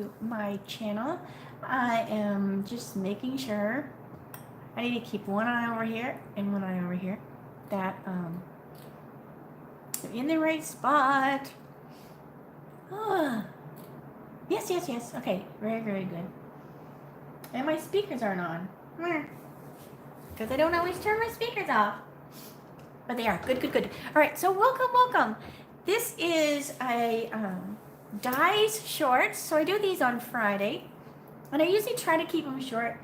to my channel. I am just making sure I need to keep one eye over here and one eye over here, that I'm in the right spot. Yes, yes, yes. Okay, very, very good. And my speakers aren't on. Because I don't always turn my speakers off. But they are. Good, good, good. All right, so welcome, welcome. This is a dies shorts. So I do these on Friday. And I usually try to keep them short.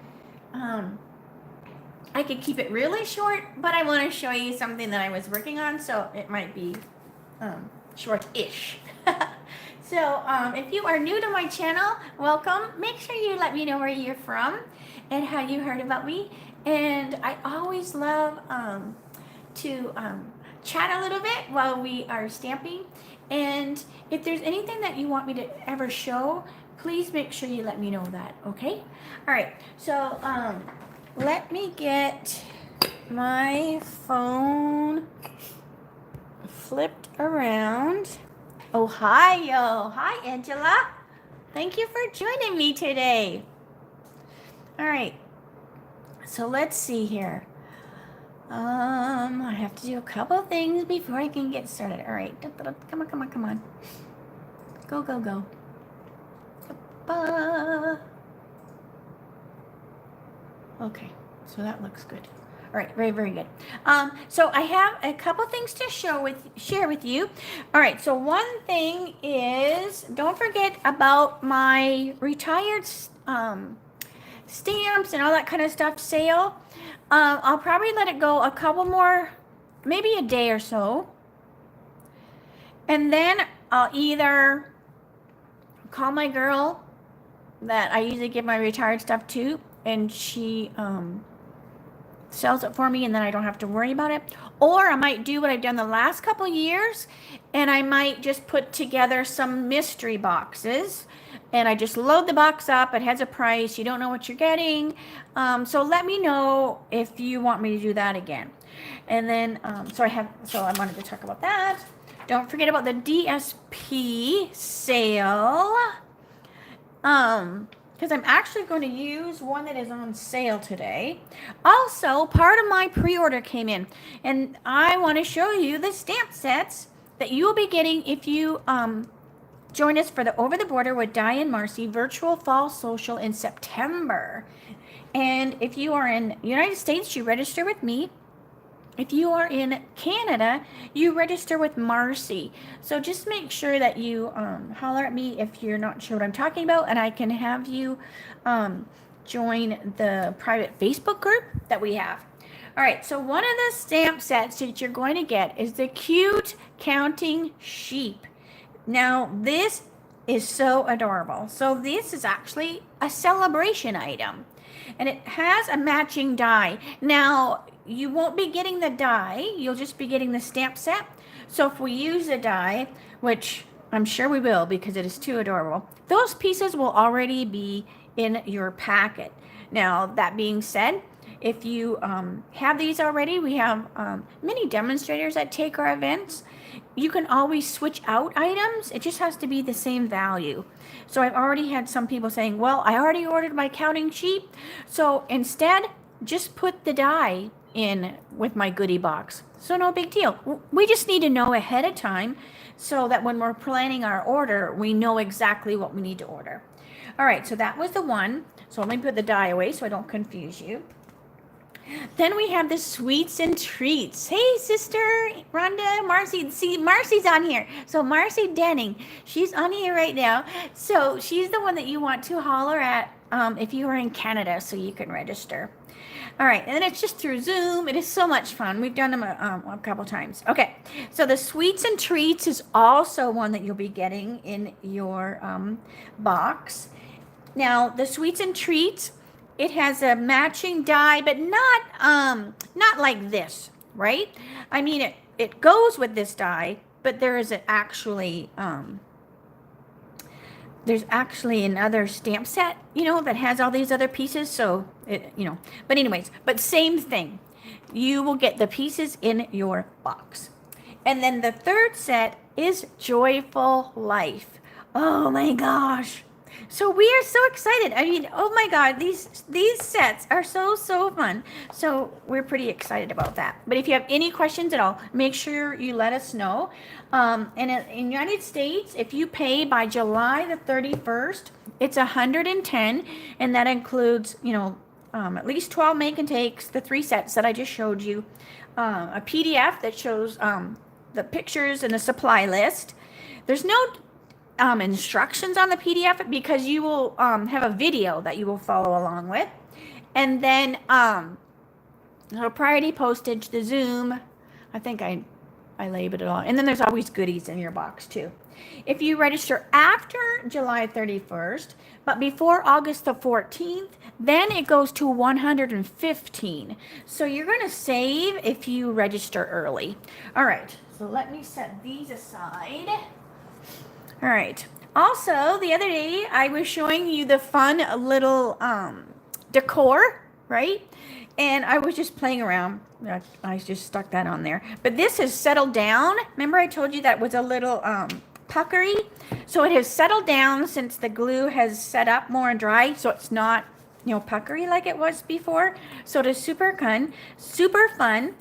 I could keep it really short, but I want to show you something that I was working on, so it might be short-ish. So if you are new to my channel, welcome. Make sure you let me know where you're from and how you heard about me. And I always love to chat a little bit while we are stamping. And if there's anything that you want me to ever show, please make sure you let me know that, okay? All right, so let me get my phone flipped around. Ohio. Hi, Angela. Thank you for joining me today. All right, so let's see here. I have to do a couple things before I can get started. All right, come on, come on, come on. Go, go, go. Okay, so that looks good. All right, very, very good. So I have a couple things to share with you. All right, so one thing is, don't forget about my retired stamps and all that kind of stuff sale. I'll probably let it go a couple more, maybe a day or so. And then I'll either call my girl that I usually give my retired stuff to, and she sells it for me, and then I don't have to worry about it. Or I might do what I've done the last couple years, and I might just put together some mystery boxes, and I just load the box up. It has a price. You don't know what you're getting. So let me know if you want me to do that again. And then, so I wanted to talk about that. Don't forget about the DSP sale. Because I'm actually going to use one that is on sale today. Also, part of my pre-order came in, and I want to show you the stamp sets that you will be getting if you join us for the Over the Border with Di and Marcy virtual fall social in September. And if you are in the United States, you register with me. If you are in Canada, you register with Marcy. So just make sure that you holler at me if you're not sure what I'm talking about, and I can have you join the private Facebook group that we have. All right, so one of the stamp sets that you're going to get is the Cute Counting Sheep. Now, this is so adorable. So this is actually a celebration item, and it has a matching die. Now, you won't be getting the die, you'll just be getting the stamp set. So if we use the die, which I'm sure we will because it is too adorable, those pieces will already be in your packet. Now, that being said, if you have these already, we have many demonstrators that take our events. You can always switch out items. It just has to be the same value. So I've already had some people saying, well, I already ordered my counting sheep. So instead, just put the die in with my goodie box. So no big deal. We just need to know ahead of time so that when we're planning our order, we know exactly what we need to order. All right, so that was the one. So let me put the die away so I don't confuse you. Then we have the sweets and treats. Hey, sister Rhonda, Marcy. See, Marcy's on here. So Marcy Denning, she's on here right now. So she's the one that you want to holler at if you are in Canada, so you can register. All right, and then it's just through Zoom. It is so much fun. We've done them a couple times. Okay, so the sweets and treats is also one that you'll be getting in your box. Now, the sweets and treats, it has a matching die, but not like this, right? I mean, it goes with this die, but there is actually there's actually another stamp set, that has all these other pieces. So but anyways, but same thing. You will get the pieces in your box. And then the third set is Joyful Life. Oh my gosh. So we are so excited. I mean, oh my God, these sets are so fun. So we're pretty excited about that. But if you have any questions at all, make sure you let us know. And in the United States, if you pay by July the 31st, it's $110, and that includes, you know, at least 12 make and takes, the 3 sets that I just showed you, a PDF that shows the pictures and the supply list. There's no instructions on the PDF because you will have a video that you will follow along with. And then priority postage, the Zoom, I think I labeled it all. And then there's always goodies in your box too. If you register after July 31st, but before August the 14th, then it goes to $115. So you're going to save if you register early. All right, so let me set these aside. All right. Also, the other day, I was showing you the fun little decor, right? And I was just playing around. I just stuck that on there. But this has settled down. Remember I told you that was a little puckery? So it has settled down since the glue has set up more and dry. So it's not, you know, puckery like it was before. So it is super fun.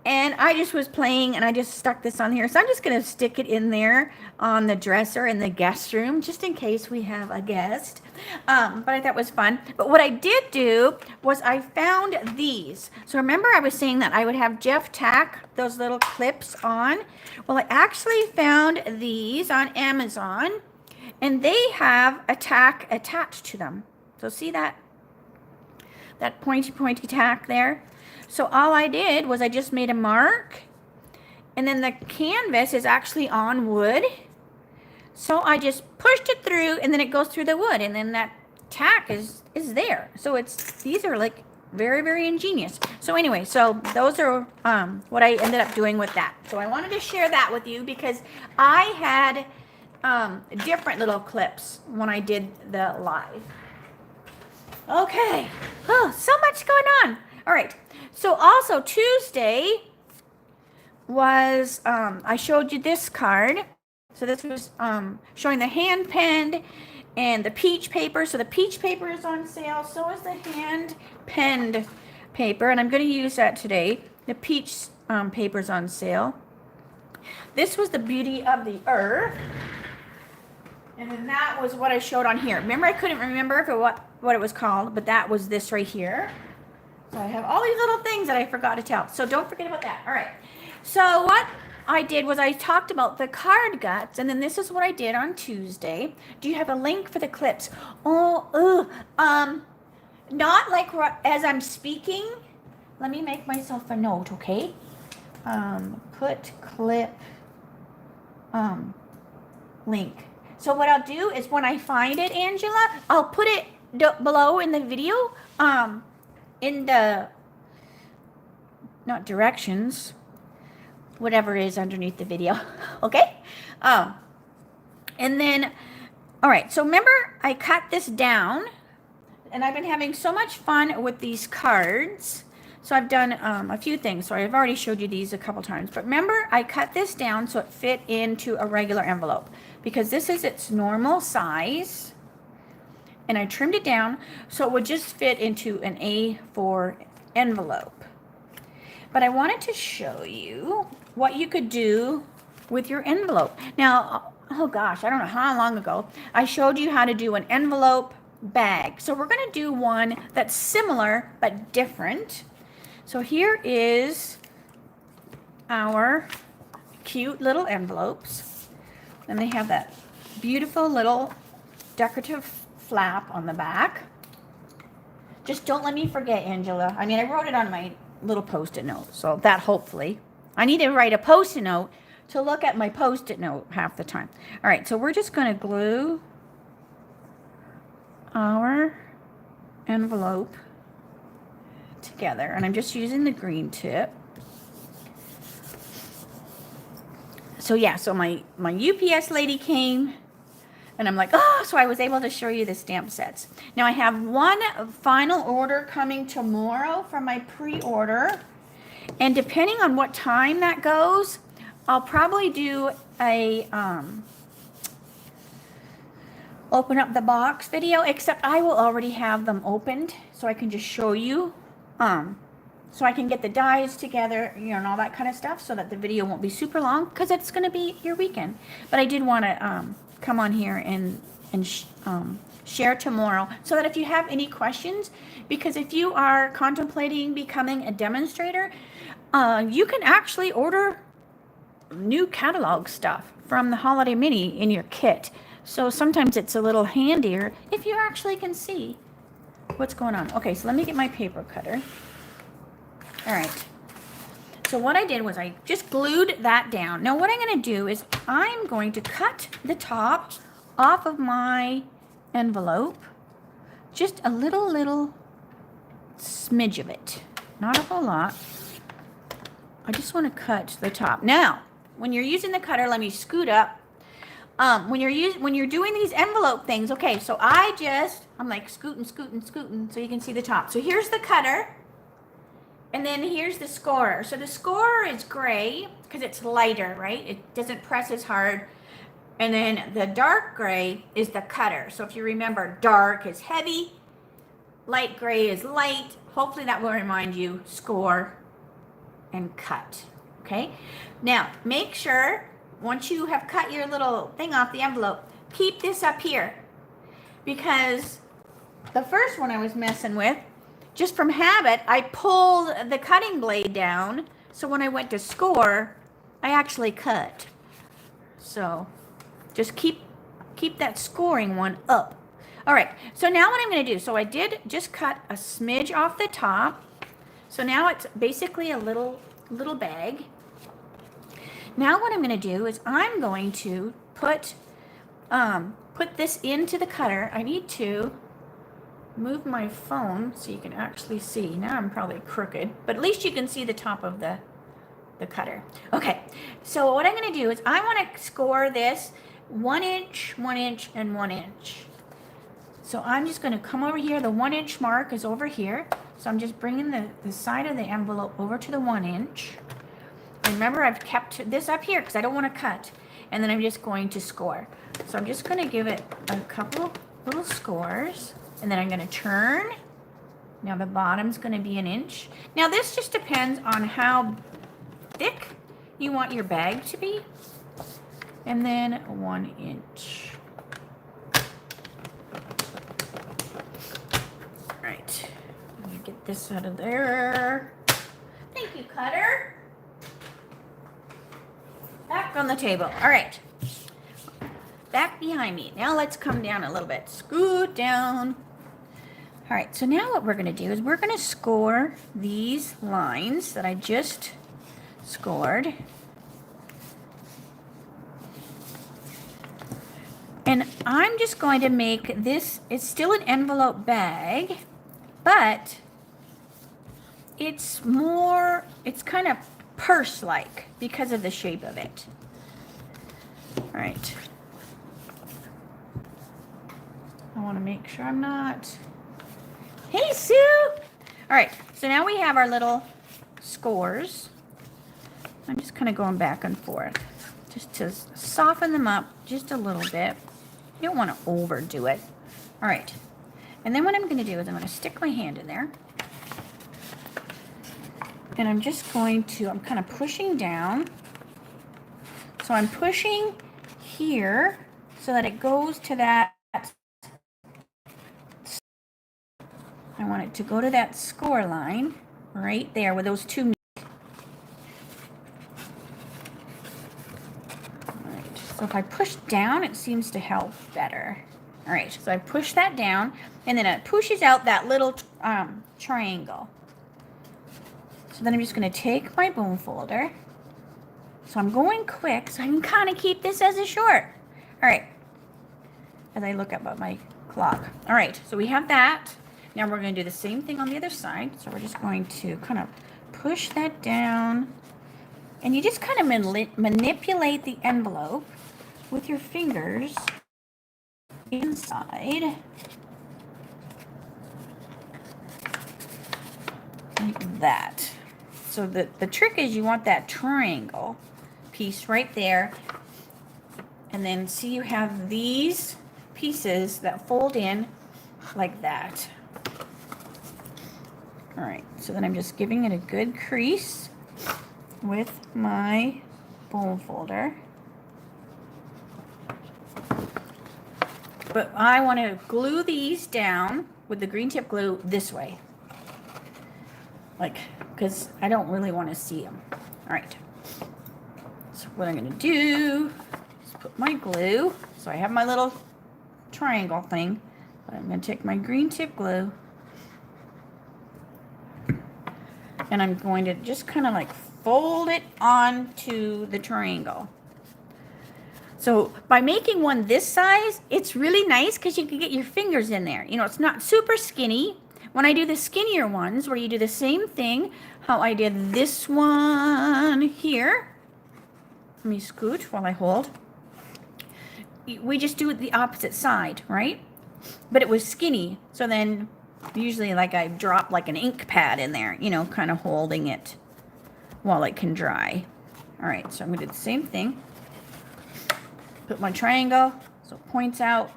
And I just was playing and I just stuck this on here. So I'm just going to stick it in there on the dresser in the guest room just in case we have a guest. But I thought it was fun. But what I did do was I found these. So remember I was saying that I would have Jeff tack those little clips on. Well, I actually found these on Amazon and they have a tack attached to them. So see that pointy tack there? So all I did was I just made a mark, and then the canvas is actually on wood. So I just pushed it through, and then it goes through the wood, and then that tack is there. So these are like very ingenious. So anyway, so those are what I ended up doing with that. So I wanted to share that with you because I had different little clips when I did the live. Okay, oh, so much going on. All right. So also Tuesday was, I showed you this card. So this was showing the hand penned and the peach paper. So the peach paper is on sale. So is the hand penned paper. And I'm going to use that today. The peach paper is on sale. This was the Beauty of the Earth. And then that was what I showed on here. Remember, I couldn't remember if what it was called, but that was this right here. So I have all these little things that I forgot to tell. So don't forget about that. All right. So what I did was I talked about the card guts, and then this is what I did on Tuesday. Do you have a link for the clips? Not like as I'm speaking. Let me make myself a note, okay? Put clip link. So what I'll do is when I find it, Angela, I'll put it below in the video. In the, not directions, whatever is underneath the video, okay? And then, all right, so remember I cut this down, and I've been having so much fun with these cards. So I've done a few things. So I've already showed you these a couple times. But remember, I cut this down so it fit into a regular envelope because this is its normal size. And I trimmed it down so it would just fit into an A4 envelope. But I wanted to show you what you could do with your envelope. Now, oh gosh, I don't know how long ago, I showed you how to do an envelope bag. So we're going to do one that's similar but different. So here is our cute little envelopes. And they have that beautiful little decorative flap on the back. Just don't let me forget, Angela. I mean, I wrote it on my little post-it note, so that hopefully. I need to write a post-it note to look at my post-it note half the time. All right, so we're just going to glue our envelope together, and I'm just using the green tip. So yeah, so my UPS lady came. And I'm like, oh, so I was able to show you the stamp sets. Now I have one final order coming tomorrow from my pre-order. And depending on what time that goes, I'll probably do a open up the box video, except I will already have them opened, so I can just show you. So I can get the dies together, you know, and all that kind of stuff, so that the video won't be super long, because it's going to be your weekend. But I did want to come on here and share tomorrow, so that if you have any questions, because if you are contemplating becoming a demonstrator, you can actually order new catalog stuff from the Holiday Mini in your kit. So sometimes it's a little handier if you actually can see what's going on. Okay, so let me get my paper cutter. All right. So what I did was I just glued that down. Now what I'm going to do is I'm going to cut the top off of my envelope. Just a little smidge of it. Not a whole lot. I just want to cut the top. Now, when you're using the cutter, let me scoot up. When you're doing these envelope things, okay, so I'm like scooting, so you can see the top. So here's the cutter, and then here's the scorer. So the scorer is gray because it's lighter, right? It doesn't press as hard. And then the dark gray is the cutter. So if you remember, dark is heavy, light gray is light. Hopefully that will remind you, score and cut. Okay, now make sure once you have cut your little thing off the envelope, keep this up here, because the first one I was messing with, just from habit, I pulled the cutting blade down, so when I went to score, I actually cut. So just keep that scoring one up. All right, so now what I'm going to do, so I did just cut a smidge off the top, so now it's basically a little bag. Now what I'm going to do is I'm going to put this into the cutter. I need to move my phone so you can actually see. Now I'm probably crooked, but at least you can see the top of the cutter. Okay, so what I'm going to do is I want to score this 1 inch, 1 inch, and 1 inch. So I'm just going to come over here. The 1 inch mark is over here. So I'm just bringing the side of the envelope over to the 1 inch. Remember, I've kept this up here because I don't want to cut. And then I'm just going to score. So I'm just going to give it a couple little scores. And then I'm going to turn. Now the bottom's going to be 1 inch. Now this just depends on how thick you want your bag to be. And then 1 inch. All right. Let me get this out of there. Thank you, cutter. Back on the table. All right. Back behind me. Now let's come down a little bit. Scoot down. All right. So now what we're going to do is we're going to score these lines that I just scored. And I'm just going to make this, it's still an envelope bag, but it's kind of purse-like because of the shape of it. All right. I want to make sure I'm not. Hey, Sue! All right, so now we have our little scores. I'm just kind of going back and forth just to soften them up just a little bit. You don't want to overdo it. All right. And then what I'm going to do is I'm going to stick my hand in there. And I'm just going to, I'm kind of pushing down. So I'm pushing here so that it goes to that. I want it to go to that score line right there where those two meet. All right. So if I push down, it seems to help better. All right. So I push that down and then it pushes out that little triangle. So then I'm just going to take my bone folder. So I'm going quick so I can kind of keep this as a short. All right. As I look up at my clock. All right. So we have that. Now we're going to do the same thing on the other side. So we're just going to kind of push that down. And you just kind of manipulate the envelope with your fingers inside. Like that. So the trick is you want that triangle piece right there. And then see you have these pieces that fold in like that. All right, so then I'm just giving it a good crease with my bone folder. But I want to glue these down with the green tip glue this way. Like, because I don't really want to see them. All right. So what I'm going to do is put my glue. So I have my little triangle thing. But I'm going to take my green tip glue. And I'm going to just kind of like fold it onto the triangle. So by making one this size, it's really nice because you can get your fingers in there. You know, it's not super skinny. When I do the skinnier ones, where you do the same thing, how I did this one here. Let me scoot while I hold. We just do it the opposite side, right? But it was skinny. So then usually like I drop like an ink pad in there, you know, kind of holding it while it can dry. All right, so I'm going to do the same thing. Put my triangle so it points out.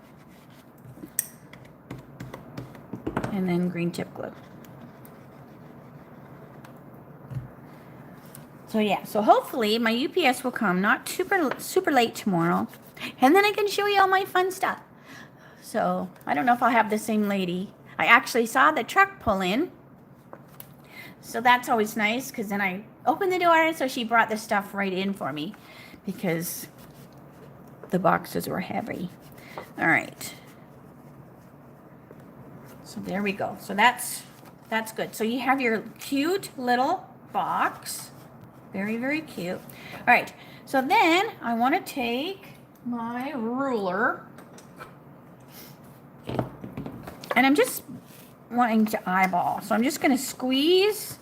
And then green tip glue. So yeah, so hopefully my UPS will come not super late tomorrow. And then I can show you all my fun stuff. So I don't know if I'll have the same lady. I actually saw the truck pull in. So that's always nice because then I opened the door and so she brought the stuff right in for me because the boxes were heavy. All right. So there we go. So that's good. So you have your cute little box. Very, very cute. All right. So then I want to take my ruler and I'm just wanting to eyeball. So I'm just going to squeeze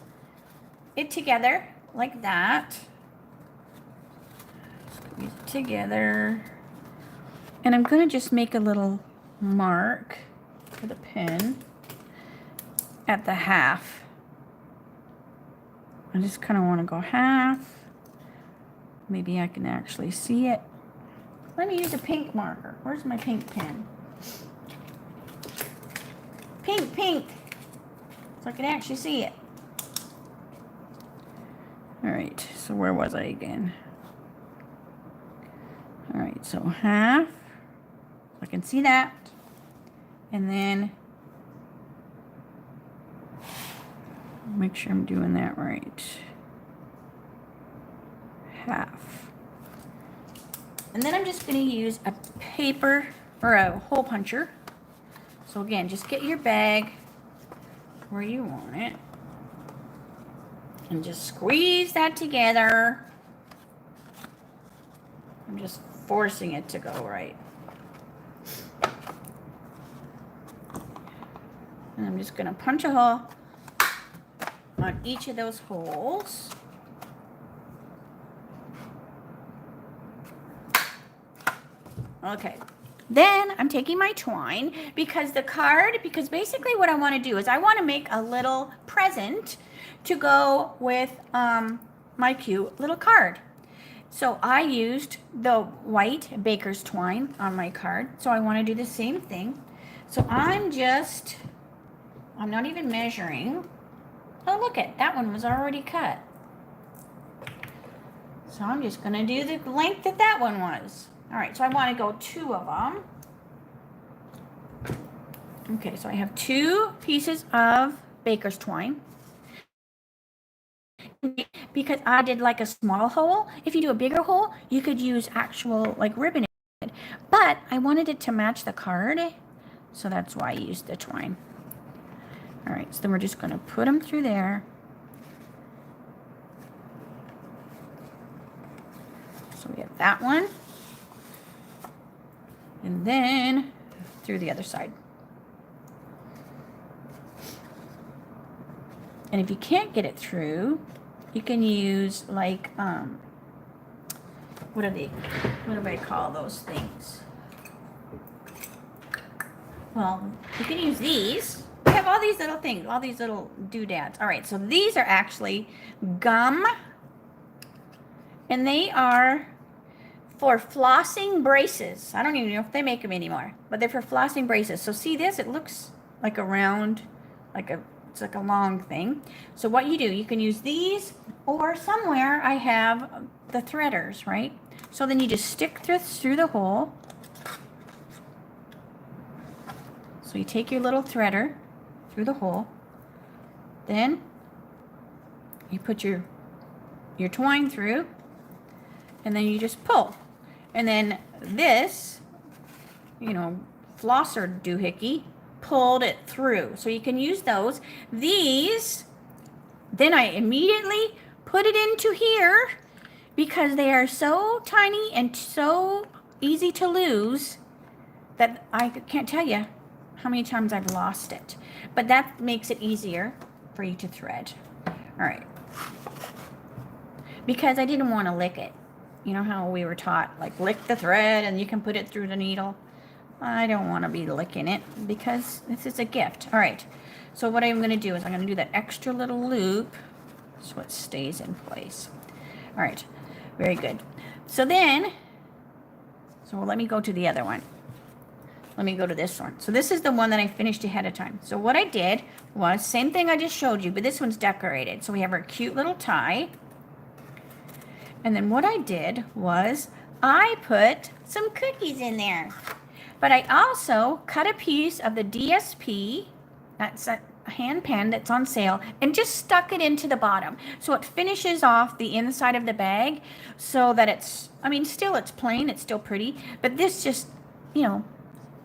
it together like that. Squeeze it together. And I'm going to just make a little mark for the pen at the half. I just kind of want to go half. Maybe I can actually see it. Let me use a pink marker. Where's my pink pen? Pink, pink. So I can actually see it. All right, so where was I again? All right, so half. I can see that. And then make sure I'm doing that right. Half. And then I'm just going to use a paper or a hole puncher. So again, just get your bag where you want it. And just squeeze that together. I'm just forcing it to go right. And I'm just going to punch a hole on each of those holes. Okay. Then I'm taking my twine because basically what I want to do is I want to make a little present to go with my cute little card. So I used the white baker's twine on my card. So I want to do the same thing. So I'm not even measuring. Oh, look it, that one was already cut. So I'm just going to do the length that one was. All right, so I want to go 2 of them. Okay, so I have 2 pieces of baker's twine. Because I did like a small hole. If you do a bigger hole, you could use actual like ribbon. But I wanted it to match the card, so that's why I used the twine. All right, so then we're just going to put them through there. So we have that one. And then through the other side. And if you can't get it through, you can use like, what do they call those things? Well, you can use these. We have all these little things, all these little doodads. All right, so these are actually gum. And they are for flossing braces. I don't even know if they make them anymore, but they're for flossing braces. So see this? It looks like a round, it's like a long thing. So what you do, you can use these, or somewhere I have the threaders, right? So then you just stick through the hole. So you take your little threader through the hole. Then you put your twine through, and then you just pull. And then this, flosser doohickey pulled it through. So you can use those. These, then I immediately put it into here because they are so tiny and so easy to lose that I can't tell you how many times I've lost it. But that makes it easier for you to thread. All right. Because I didn't want to lick it. You know how we were taught, like lick the thread and you can put it through the needle. I don't want to be licking it because this is a gift. All right. So what I'm going to do is I'm going to do that extra little loop so it stays in place. All right. Very good. So let me go to the other one. Let me go to this one. So this is the one that I finished ahead of time. So what I did was, same thing I just showed you, but this one's decorated. So we have our cute little tie. And then what I did was I put some cookies in there. But I also cut a piece of the DSP, that's a hand pen that's on sale, and just stuck it into the bottom. So it finishes off the inside of the bag so that still it's plain, it's still pretty, but this just,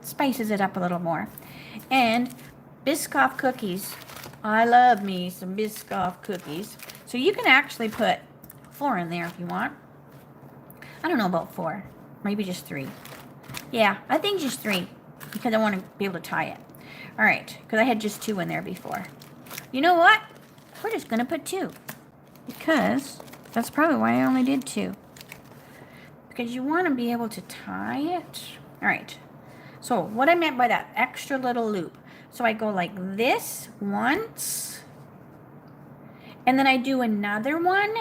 spices it up a little more. And Biscoff cookies. I love me some Biscoff cookies. So you can actually put 4 in there if you want. I don't know about 4. Maybe just 3. Yeah, I think just 3 because I want to be able to tie it. All right, because I had just 2 in there before. You know what? We're just going to put 2 because that's probably why I only did 2. Because you want to be able to tie it. All right. So what I meant by that extra little loop. So I go like this once. And then I do another one.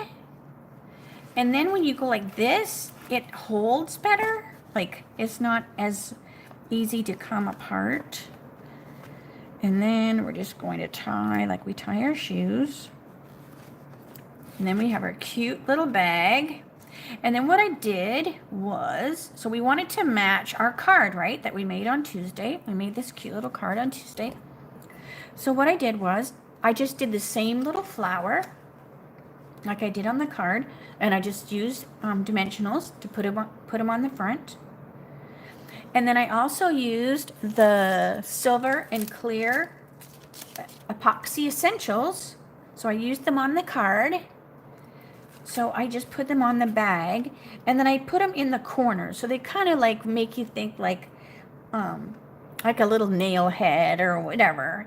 And then when you go like this, it holds better. Like it's not as easy to come apart. And then we're just going to tie like we tie our shoes. And then we have our cute little bag. And then what I did was, so we wanted to match our card, right, that we made on Tuesday. We made this cute little card on Tuesday. So what I did was, I just did the same little flower like I did on the card, and I just used dimensionals to put them on the front. And then I also used the silver and clear epoxy essentials. So I used them on the card. So I just put them on the bag, and then I put them in the corners. So they kind of like make you think like a little nail head or whatever,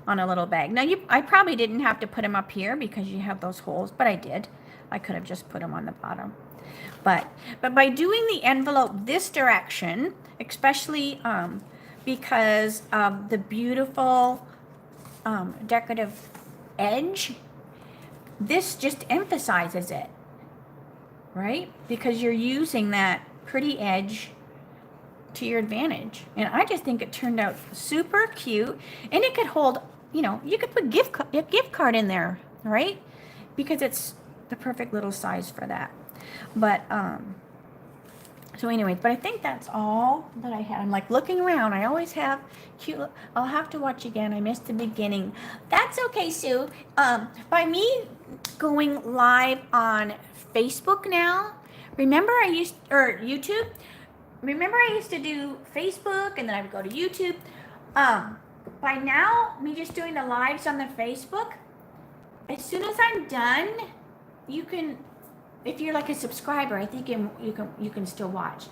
on a little bag. Now I probably didn't have to put them up here because you have those holes, but I did. I could have just put them on the bottom. But by doing the envelope this direction, especially because of the beautiful decorative edge, this just emphasizes it, right? Because you're using that pretty edge to your advantage. And I just think it turned out super cute. And it could hold, you could put a gift card in there, right? Because it's the perfect little size for that. But, so anyways, but I think that's all that I had. I'm like looking around. I always have cute, I'll have to watch again. I missed the beginning. That's okay, Sue. By me going live on Facebook now, YouTube. Remember I used to do Facebook and then I would go to YouTube. By now, me just doing the lives on the Facebook, as soon as I'm done, you can, if you're like a subscriber, I think you can still watch.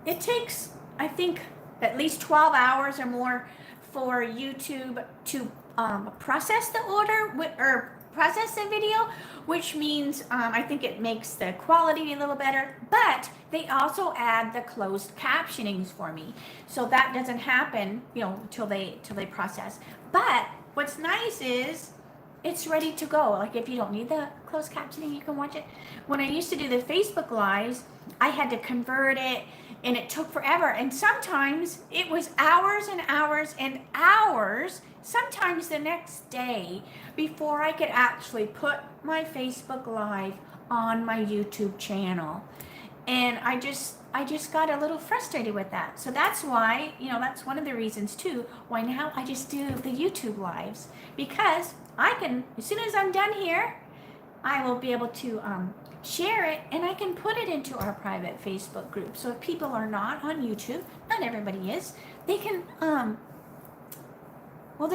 It takes, I think, at least 12 hours or more for YouTube to process the order or process the video, which means I think it makes the quality a little better. But they also add the closed captionings for me, so that doesn't happen, till they process. But what's nice is it's ready to go. Like if you don't need the closed captioning, you can watch it. When I used to do the Facebook Lives, I had to convert it and it took forever. And sometimes it was hours and hours and hours, sometimes the next day, before I could actually put my Facebook Live on my YouTube channel. And I just got a little frustrated with that. So that's why, that's one of the reasons too, why now I just do the YouTube Lives. Because I can, as soon as I'm done here, I will be able to share it, and I can put it into our private Facebook group. So if people are not on YouTube, not everybody is, they can, they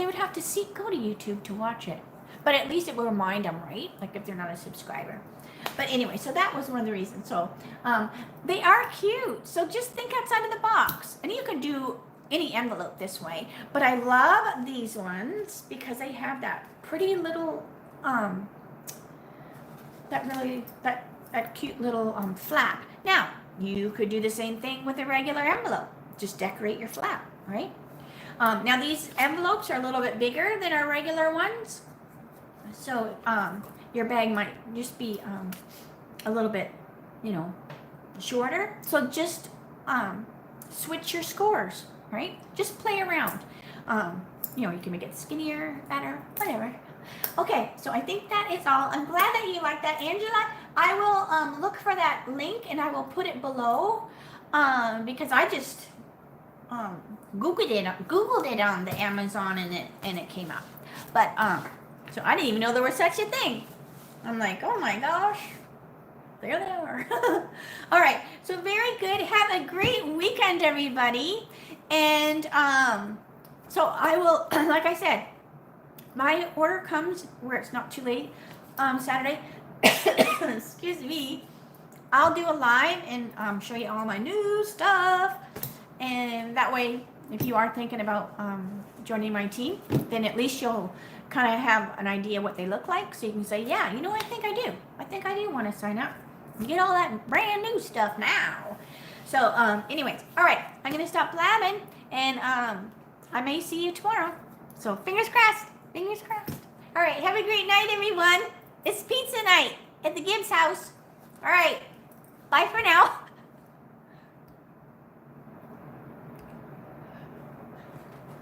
would have to go to YouTube to watch it. But at least it will remind them, right? Like if they're not a subscriber. But anyway, so that was one of the reasons. So they are cute. So just think outside of the box. And you can do any envelope this way. But I love these ones because they have that pretty little, that cute little flap. Now, you could do the same thing with a regular envelope. Just decorate your flap, right? Now these envelopes are a little bit bigger than our regular ones. So your bag might just be a little bit, shorter. So just switch your scores, right? Just play around. You can make it skinnier, better, whatever. Okay, so I think that is all. I'm glad that you like that, Angela. I will look for that link and I will put it below because I just Googled it on the Amazon and it came up. But so I didn't even know there was such a thing. I'm like, oh my gosh, there they are. All right, so very good. Have a great weekend, everybody. And so I will, like I said, my order comes where it's not too late Saturday. Excuse me. I'll do a live and show you all my new stuff. And that way, if you are thinking about joining my team, then at least you'll kind of have an idea what they look like. So you can say, yeah, I think I do. I think I do want to sign up and get all that brand new stuff now. So anyways, all right, I'm going to stop blabbing and I may see you tomorrow. So fingers crossed. Fingers crossed. All right, have a great night, everyone. It's pizza night at the Gibbs house. All right, bye for now.